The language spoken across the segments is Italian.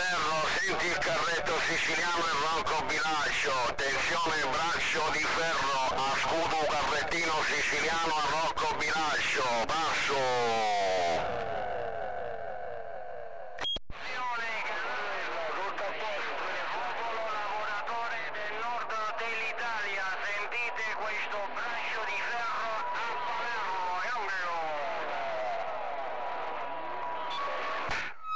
ferro, senti il carretto siciliano e ronco bilancio, tensione braccio di ferro, a scudo carrettino siciliano a rocco bilancio, basso.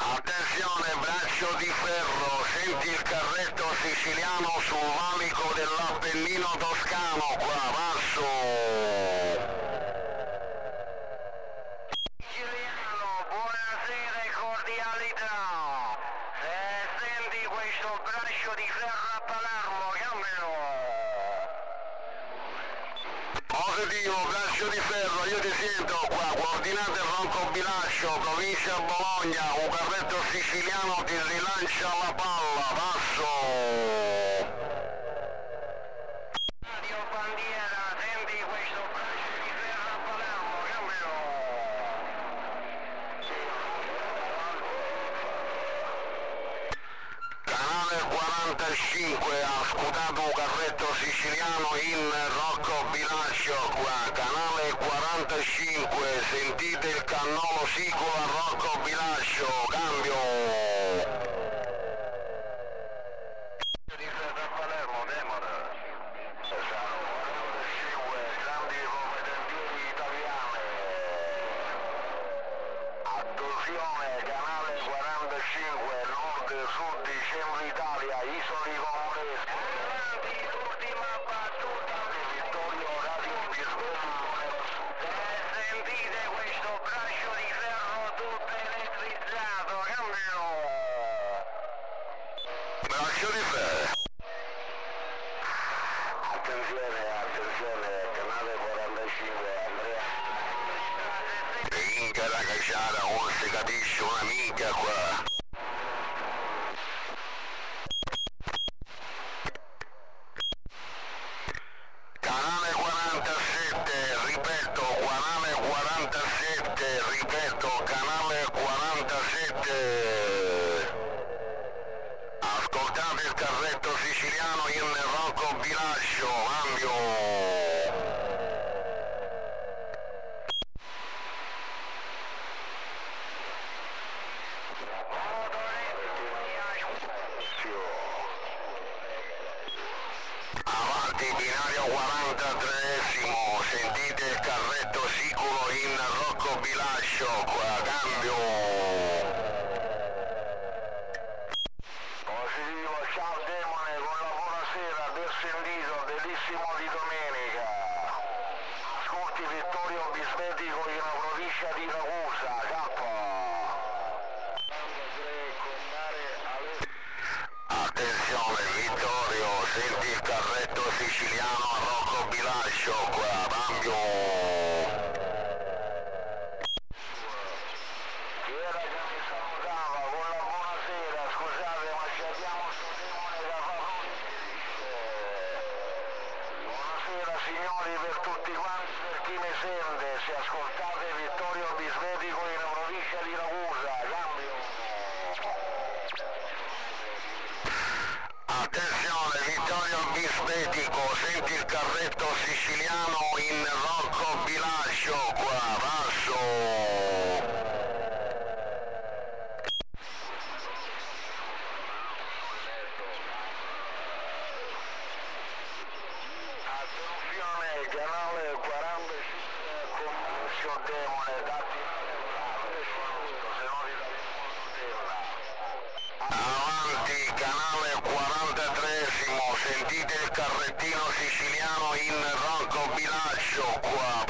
Attenzione, braccio di ferro, senti il carretto siciliano sul valico dell'Appennino toscano, qua, basso. Siciliano, buonasera e cordialità. Se senti questo braccio di ferro a Palermo, cambialo. Positivo, braccio di ferro, io ti sento qua, coordinate Ronco Bilancio, provincia Bologna, un carretto siciliano ti rilancia la palla, basso. Radio Bandiera, senti questo braccio di ferro a Palermo, cambialo. Canale 45 ha scutato un carretto siciliano in Rocco Bilancio qua, canale 45, sentite il cannolo sicuro a Rocco Bilancio, cambio. Di ferro a Palermo, Demora. Grandi come tempieri italiane. Attenzione, canale 45, nord-sud di Centro Italia, isoli compresi. L'ultima battuta di Vittorio Radio Bisbello. Sentite questo braccio di ferro tutto elettrizzato, cambio. Braccio di ferro. Attenzione, canale 45, Andrea. Minchia la cacciata, non si capisce una minchia qua. Canale 47, ripeto, canale 47, ripeto, canale 47. Ascoltate il carretto siciliano in Rocco Bilancio, cambio. Avanti binario 43esimo, sentite il carretto sicuro in Rocco Bilancio, qua, cambio. Positivo, ciao Demone, con la buonasera, del sentito, bellissimo di domenica. Ascolti Vittorio Bisbetico in provincia di Ragusa, capo. Attenzione Vittorio, senti il carretto siciliano a Rocco Bilancio qua, cambio. Chi era che mi salutava con la buonasera, scusate ma ci abbiamo sto demone da Faroni. Buonasera signori per tutti quanti, per chi mi sente, se ascoltate Vittorio Bisbetico in provincia di Ragusa, cambio. Attenzione Vittorio Bisbetico, senti il carretto siciliano in Rocco Bilancio qua, basso. Attenzione canale 45 con Demone, dati se no ti avanti, canale 43esimo, sentite il carrettino siciliano in Rocco Bilancio qua,